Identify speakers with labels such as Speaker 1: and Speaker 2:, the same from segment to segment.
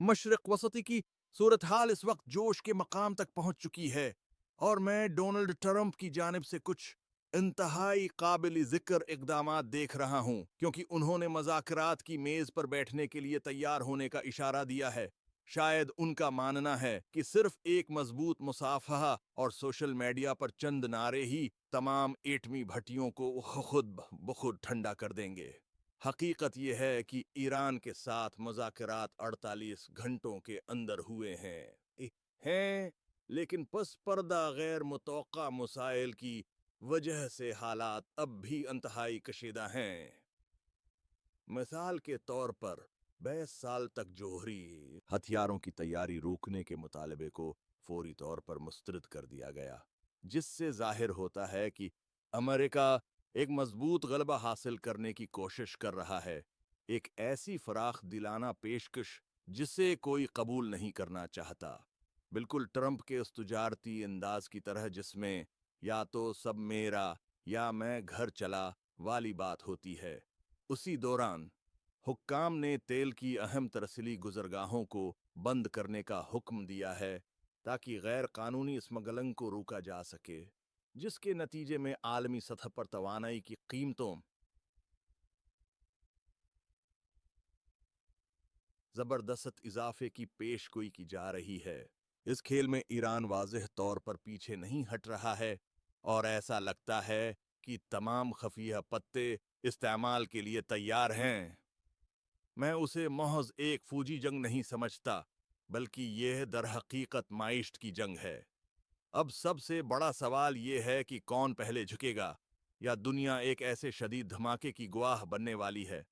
Speaker 1: मशरिक वसती की सूरत हाल इस वक्त जोश के मकाम तक पहुंच चुकी है और मैं डोनाल्ड ट्रंप की जानिब से कुछ इंतहाई काबिल जिक्र इकदामात देख रहा हूं, क्योंकि उन्होंने मज़ाकरात की मेज पर बैठने के लिए तैयार होने का इशारा दिया है। शायद उनका मानना है कि सिर्फ एक मजबूत मुसाफहा और सोशल मीडिया पर चंद नारे ही तमाम एटमी भट्टियों को खुद ब खुद ठंडा कर देंगे। हकीकत यह है कि ईरान के साथ मुज़ाकरात 48 घंटों के अंदर हुए हैं, लेकिन पस पर्दा गैर मुतवक्का मसाइल की वजह से हालात अब भी इंतहाई कशीदा हैं। मिसाल के तौर पर 22 साल तक जोहरी हथियारों की तैयारी रोकने के मुतालबे को फौरी तौर पर मुस्तरद कर दिया गया, जिससे जाहिर होता है कि अमेरिका एक मजबूत गलबा हासिल करने की कोशिश कर रहा है। एक ऐसी फराख दिलाना पेशकश जिसे कोई कबूल नहीं करना चाहता, बिल्कुल ट्रंप के उस तुजारती अंदाज की तरह जिसमें या तो सब मेरा या मैं घर चला वाली बात होती है। उसी दौरान हुक्काम ने तेल की अहम तरसीली गुजरगाहों को बंद करने का हुक्म दिया है, ताकि गैर कानूनी स्मगलिंग को रोका जा सके, जिसके नतीजे में आलमी सतह पर तवानाई की कीमतों जबरदस्त इजाफे की पेशगोई की जा रही है। इस खेल में ईरान वाज़ेह तौर पर पीछे नहीं हट रहा है और ऐसा लगता है कि तमाम खफिया पत्ते इस्तेमाल के लिए तैयार हैं। मैं उसे महज एक फौजी जंग नहीं समझता, बल्कि यह दरहकीकत माइश्त की जंग है। अब सबसे बड़ा सवाल यह है कि कौन पहले झुकेगा, या दुनिया एक ऐसे शदीद धमाके की गवाह बनने वाली है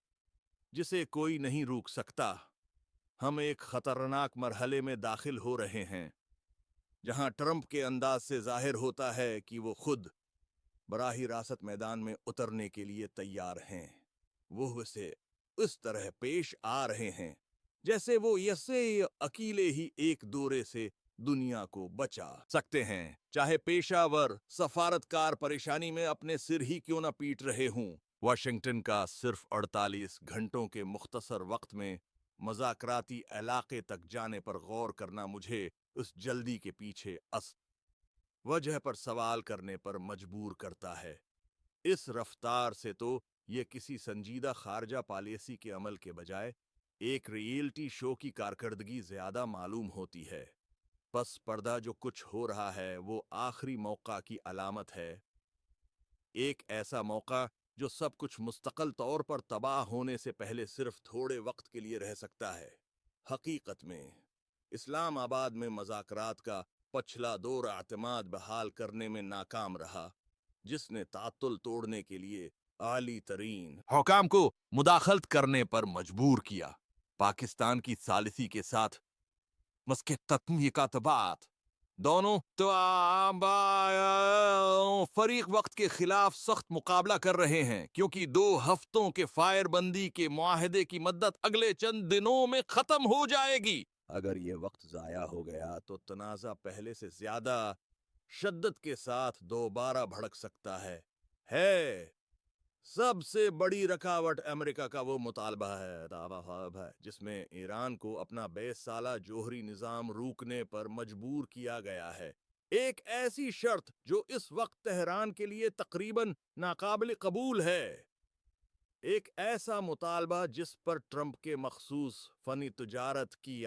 Speaker 1: जिसे कोई नहीं रोक सकता। हम एक खतरनाक मरहले में दाखिल हो रहे हैं, जहां ट्रंप के अंदाज से जाहिर होता है कि वो खुद बराही रासत मैदान में उतरने के लिए तैयार हैं। वो उसे इस तरह पेश आ रहे हैं जैसे वो यसे अकेले ही एक दौरे से दुनिया को बचा सकते हैं, चाहे पेशावर सफारतकार परेशानी में अपने सिर ही क्यों न पीट रहे हों। वाशिंगटन का सिर्फ 48 घंटों के मुख्तसर वक्त में मज़ाकराती इलाके तक जाने पर गौर करना मुझे उस जल्दी के पीछे वजह पर सवाल करने पर मजबूर करता है। इस रफ्तार से तो ये किसी संजीदा खारजा पॉलिसी के अमल के बजाय एक रियलिटी शो की कारकर्दगी ज्यादा मालूम होती है। पस पर्दा जो कुछ हो रहा है वो आखिरी मौका की अलामत है, एक ऐसा मौका जो सब कुछ मुस्तकिल तौर पर तबाह होने से पहले सिर्फ थोड़े वक्त के लिए रह सकता है। हकीकत में इस्लामाबाद में मज़ाकरात का पछला दौर अतमाद बहाल करने में नाकाम रहा, जिसने तातुल तोड़ने के लिए आली तरीन हुकाम को मुदाखलत करने पर मजबूर किया। पाकिस्तान की सालिसी के साथ मस्के तत्मीकातबात दोनों तो फरीक वक्त के खिलाफ सख्त मुकाबला कर रहे हैं, क्योंकि 2 हफ्तों के फायर बंदी के मुआहदे की मद्दत अगले चंद दिनों में खत्म हो जाएगी। अगर ये वक्त जाया हो गया तो तनाजा पहले से ज्यादा शद्दत के साथ दोबारा भड़क सकता है। सबसे बड़ी रकावट अमेरिका का वो मुतालबा है दावा है जिसमें ईरान को अपना 22 साला जोहरी निज़ाम रोकने पर मजबूर किया गया है। एक ऐसी शर्त जो इस वक्त तेहरान के लिए तकरीबन नाकाबिल कबूल है। एक ऐसा मुतालबा जिस पर ट्रंप के मखसूस फनी तुजारत की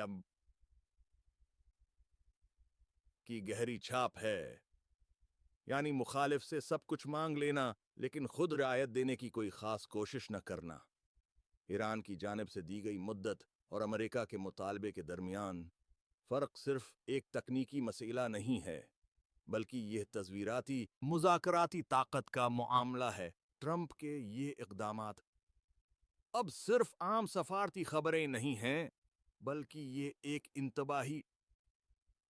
Speaker 1: गहरी छाप है, यानी मुखालिफ से सब कुछ मांग लेना लेकिन खुद रियायत देने की कोई खास कोशिश न करना। ईरान की जानिब से दी गई मुद्दत और अमेरिका के मुतालबे के दरमियान फ़र्क सिर्फ एक तकनीकी मसला नहीं है, बल्कि यह तस्वीराती मुज़ाकराती ताकत का मामला है। ट्रंप के ये इक़दामात अब सिर्फ आम सफारती खबरें नहीं हैं, बल्कि ये एक इंतबाही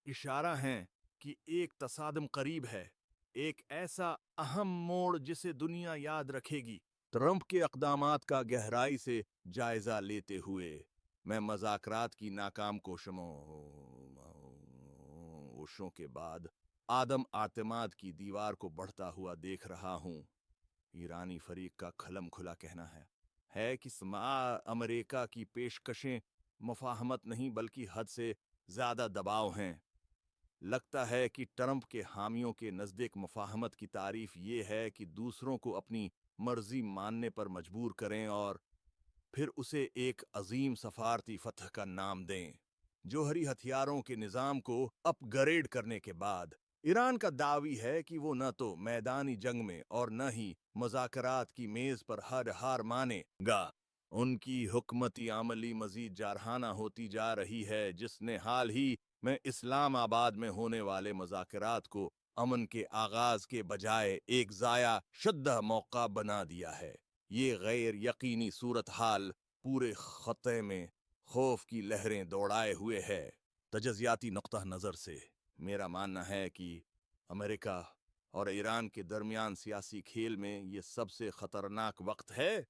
Speaker 1: इशारा हैं कि एक तसादम करीब है, एक ऐसा अहम मोड़ जिसे दुनिया याद रखेगी। ट्रंप के अक़दामात का गहराई से जायजा लेते हुए मैं मज़ाकरात की नाकाम कोशिशों के बाद आदम आतमाद की दीवार को बढ़ता हुआ देख रहा हूँ। ईरानी फरीक का खलम खुला कहना है कि अमेरिका की पेशकशें مفاہمت نہیں بلکہ حد سے زیادہ دباؤ ہیں۔ لگتا ہے کہ ٹرمپ کے حامیوں کے نزدیک مفاہمت کی تعریف یہ ہے کہ دوسروں کو اپنی مرضی ماننے پر مجبور کریں اور پھر اسے ایک عظیم سفارتی فتح کا نام دیں۔ جوہری ہتھیاروں کے نظام کو اپ گریڈ کرنے کے بعد ایران کا دعوی ہے کہ وہ نہ تو میدانی جنگ میں اور نہ ہی مذاکرات کی میز پر ہار مانے گا۔ ان کی حکمتی عملی مزید جارحانہ ہوتی جا رہی ہے، جس نے حال ہی میں اسلام آباد میں ہونے والے مذاکرات کو امن کے آغاز کے بجائے ایک ضائع شدہ موقع بنا دیا ہے۔ یہ غیر یقینی صورتحال پورے خطے میں خوف کی لہریں دوڑائے ہوئے ہے۔ تجزیاتی نقطہ نظر سے میرا ماننا ہے کہ امریکہ اور ایران کے درمیان سیاسی کھیل میں یہ سب سے خطرناک وقت ہے۔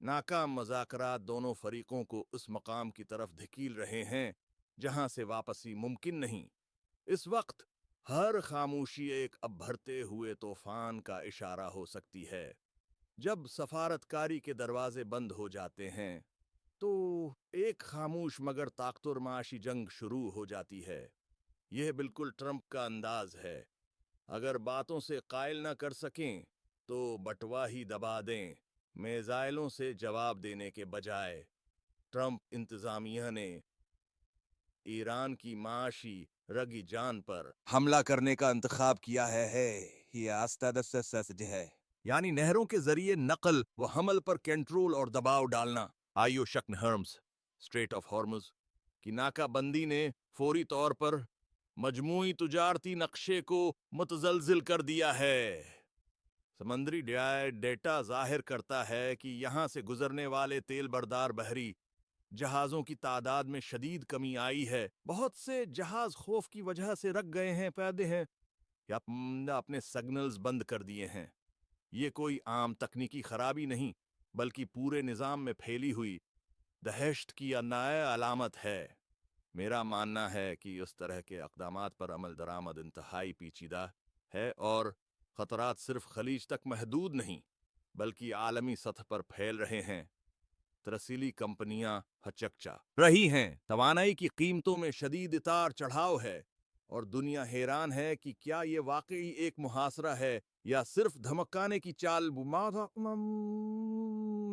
Speaker 1: ناکام مذاکرات دونوں فریقوں کو اس مقام کی طرف دھکیل رہے ہیں جہاں سے واپسی ممکن نہیں۔ اس وقت ہر خاموشی ایک ابھرتے ہوئے طوفان کا اشارہ ہو سکتی ہے۔ جب سفارتکاری کے دروازے بند ہو جاتے ہیں تو ایک خاموش مگر طاقتور معاشی جنگ شروع ہو جاتی ہے۔ یہ بالکل ٹرمپ کا انداز ہے۔ اگر باتوں سے قائل نہ کر سکیں تو بٹوا ہی دبا دیں۔ میزائلوں سے جواب دینے کے بجائے ٹرمپ انتظامیہ نے ایران کی معاشی رگی جان پر حملہ کرنے کا انتخاب کیا ہے، یعنی نہروں کے ذریعے نقل و حمل پر کنٹرول اور دباؤ ڈالنا۔ آئیو شکن ہرمز اسٹریٹ آف ہارمز کی ناکہ بندی نے فوری طور پر مجموعی تجارتی نقشے کو متزلزل کر دیا ہے۔ سمندری ڈیٹا ظاہر کرتا ہے کہ یہاں سے گزرنے والے تیل بردار بحری جہازوں کی تعداد میں شدید کمی آئی ہے۔ بہت سے جہاز خوف کی وجہ سے رک گئے ہیں، پیدے ہیں یا اپنے سگنلز بند کر دیے ہیں۔ یہ کوئی عام تکنیکی خرابی نہیں بلکہ پورے نظام میں پھیلی ہوئی دہشت کی نیا علامت ہے۔ میرا ماننا ہے کہ اس طرح کے اقدامات پر عمل درآمد انتہائی پیچیدہ ہے اور خطرات صرف خلیج تک محدود نہیں بلکہ عالمی سطح پر پھیل رہے ہیں۔ ترسیلی کمپنیاں ہچکچا رہی ہیں، توانائی کی قیمتوں میں شدید اتار چڑھاؤ ہے اور دنیا حیران ہے کہ کیا یہ واقعی ایک محاصرہ ہے یا صرف دھمکانے کی چال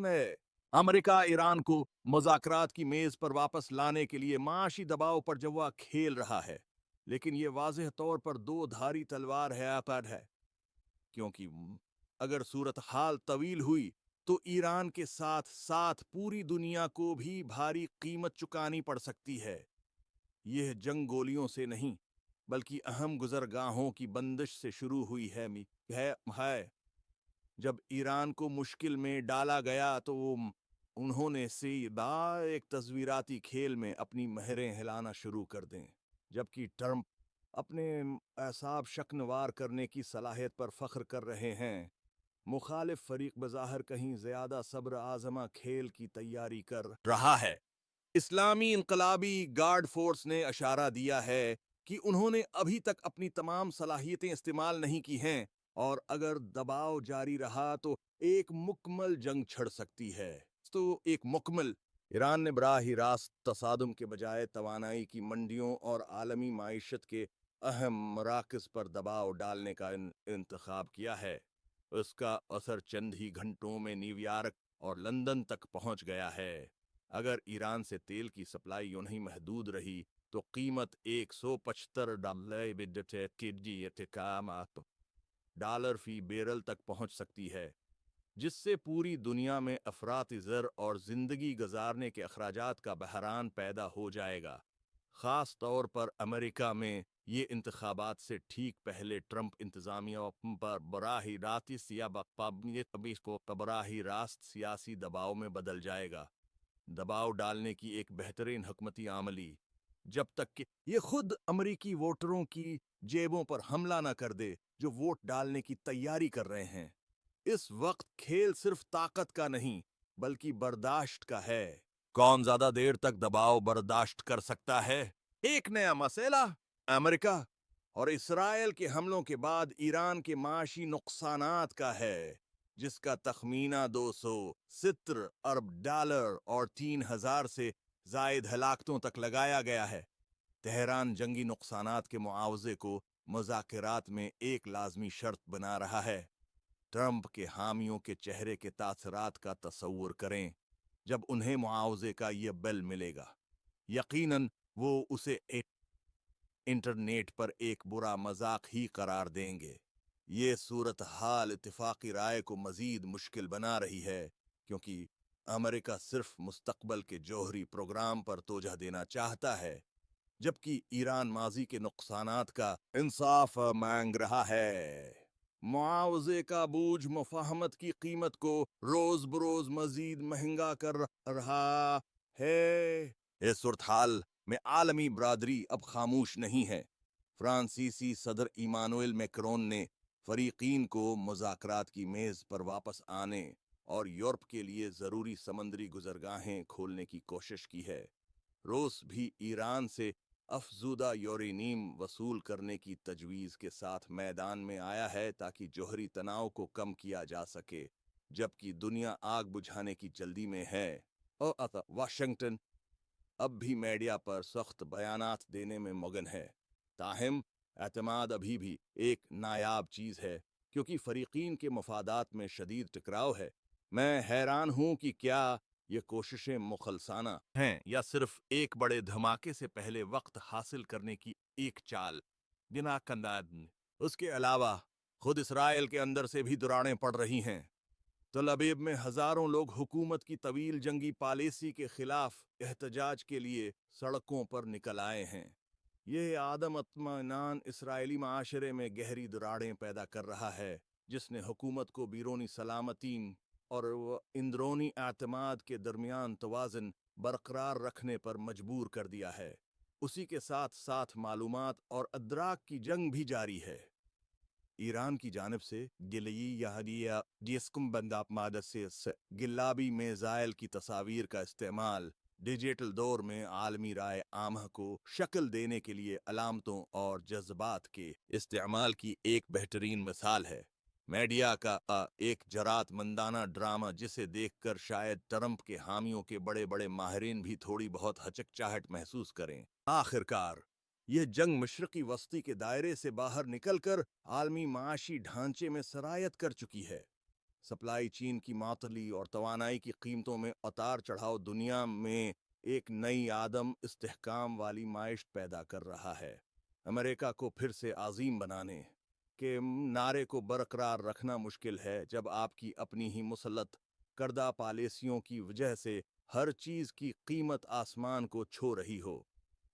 Speaker 1: ہے۔ امریکہ ایران کو مذاکرات کی میز پر واپس لانے کے لیے معاشی دباؤ پر جوا کھیل رہا ہے، لیکن یہ واضح طور پر دو دھاری تلوار ہے، کیونکہ اگر صورتحال طویل ہوئی تو ایران کے ساتھ ساتھ پوری دنیا کو بھی بھاری قیمت چکانی پڑ سکتی ہے۔ یہ جنگ گولیوں سے نہیں بلکہ اہم گزرگاہوں کی بندش سے شروع ہوئی ہے۔ جب ایران کو مشکل میں ڈالا گیا تو انہوں نے ایک تصویراتی کھیل میں اپنی مہریں ہلانا شروع کر دیں، جبکہ ٹرمپ اپنے اعصاب شکنوار کرنے کی صلاحیت پر فخر کر رہے ہیں۔ مخالف فریق بظاہر کہیں زیادہ صبر آزما کھیل کی تیاری کر رہا ہے۔ اسلامی انقلابی گارڈ فورس نے اشارہ دیا ہے کہ انہوں نے ابھی تک اپنی تمام صلاحیتیں استعمال نہیں کی ہیں اور اگر دباؤ جاری رہا تو ایک مکمل جنگ چھڑ سکتی ہے۔ ایران نے براہ راست تصادم کے بجائے توانائی کی منڈیوں اور عالمی معیشت کے اہم مراکز پر دباؤ ڈالنے کا انتخاب کیا ہے۔ اس کا اثر چند ہی گھنٹوں میں نیو یارک اور لندن تک پہنچ گیا ہے۔ اگر ایران سے تیل کی سپلائی یوں نہیں محدود رہی تو قیمت $175 فی بیرل تک پہنچ سکتی ہے، جس سے پوری دنیا میں افراط زر اور زندگی گزارنے کے اخراجات کا بحران پیدا ہو جائے گا۔ خاص طور پر امریکہ میں یہ انتخابات سے ٹھیک پہلے ٹرمپ انتظامیہ پر براہ راست سیاسی دباؤ میں بدل جائے گا۔ دباؤ ڈالنے کی ایک بہترین حکمتی عملی، جب تک کہ یہ خود امریکی ووٹروں کی جیبوں پر حملہ نہ کر دے جو ووٹ ڈالنے کی تیاری کر رہے ہیں۔ اس وقت کھیل صرف طاقت کا نہیں بلکہ برداشت کا ہے۔ کون زیادہ دیر تک دباؤ برداشت کر سکتا ہے؟ ایک نیا مسئلہ امریکہ اور اسرائیل کے حملوں کے بعد ایران کے معاشی نقصانات کا ہے، جس کا تخمینہ $270 ارب اور 3000 سے जायद हलाकतों तक लगाया गया है। तेहरान जंगी नुकसानात के मुआवजे को मुज़ाकरात में एक लाजमी शर्त बना रहा है। ट्रंप के हामियों के चेहरे के तासरात का तसव्वुर करें जब उन्हें मुआवजे का यह बिल मिलेगा। यकीनन वो उसे इंटरनेट पर एक बुरा मजाक ही करार देंगे। ये सूरत हाल इत्तेफाकी राय को मजीद मुश्किल बना रही है, क्योंकि अमेरिका सिर्फ मुस्तकबल के जौहरी प्रोग्राम पर तोजह देना चाहता है, जबकि ईरान माजी के नुकसानात का इंसाफ मांग रहा है। मुआवजे का बूझ मुफाहमत की कीमत को रोज बरोज मजीद महंगा कर रहा है। इस सूरत हाल में आलमी बरादरी अब खामोश नहीं है। फ्रांसीसी सदर इमानुएल मैक्रोन ने फरीकीन को मुज़ाकरात की मेज़ पर वापस आने और यूरोप के लिए ज़रूरी समंदरी गुज़रगाहें खोलने की कोशिश की है। रूस भी ईरान से अफजूदा यूरेनियम वसूल करने की तजवीज़ के साथ मैदान में आया है ताकि जौहरी तनाव को कम किया जा सके, जबकि दुनिया आग बुझाने की जल्दी में है। और वाशिंगटन अब भी मीडिया पर सख्त बयानात देने में मगन है। ताहम एतमाद अभी भी एक नायाब चीज़ है, क्योंकि फरीकीन के मफादात में शदीद टकराव है। मैं हैरान हूँ कि क्या ये कोशिशें मुखलसाना हैं या सिर्फ एक बड़े धमाके से पहले वक्त हासिल करने की एक चाल बिना कंदाद। उसके अलावा खुद इसराइल के अंदर से भी दुराड़ें पड़ रही हैं। तल अबीब में हजारों लोग हुकूमत की तवील जंगी पॉलिसी के खिलाफ एहतजाज के लिए सड़कों पर निकल आए हैं। यह आदम अत्मीनान इसराइली माशरे में गहरी दरारें पैदा कर रहा है, जिसने हुकूमत को बैरूनी सलामती और इंदरूनी एतमाद के दरमियान तवाज़ुन बरकरार रखने पर मजबूर कर दिया है। उसी के साथ साथ मालूमात और अदराक की जंग भी जारी है। ईरान की जानिब से गिलई यहदिया जिसकुम बंदाप मादसे गिलाबी मेज़ाइल की तस्वीर का इस्तेमाल डिजिटल दौर में आलमी राय आमह को शक्ल देने के लिए अलामतों और जज्बात के इस्तेमाल की एक बेहतरीन मिसाल है। मीडिया का एक जरात मंदाना ड्रामा जिसे देखकर शायद ट्रंप के हामियों के बड़े बड़े माहिरीन भी थोड़ी बहुत हचकचाहट महसूस करें। आखिरकार यह जंग मशरकी वस्ती के दायरे से बाहर निकलकर आलमी माशी ढांचे में सरायत कर चुकी है। सप्लाई चीन की मातली और तवानाई की कीमतों में उतार चढ़ाव दुनिया में एक नई आदम इस्तेहकाम वाली माइश पैदा कर रहा है। अमेरिका को फिर से आजीम बनाने के नारे को बरकरार रखना मुश्किल है जब आपकी अपनी ही मुसल्लत करदा पॉलिसियों की वजह से हर चीज की कीमत आसमान को छू रही हो।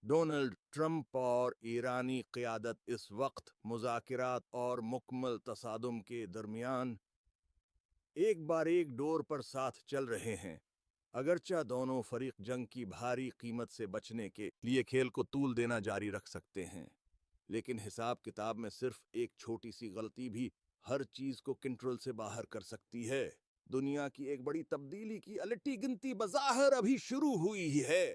Speaker 1: डोनाल्ड ट्रंप और ईरानी क़यादत इस वक्त मुज़ाकरात और मुकम्मल तसादुम के दरमियान एक बार एक डोर पर साथ चल रहे हैं। अगरचा दोनों फरीक जंग की भारी कीमत से बचने के लिए खेल को तूल देना जारी रख सकते हैं, लेकिन हिसाब किताब में सिर्फ एक छोटी सी गलती भी हर चीज को कंट्रोल से बाहर कर सकती है। दुनिया की एक बड़ी तब्दीली की अलटी गिनती बज़ाहिर अभी शुरू हुई ही है।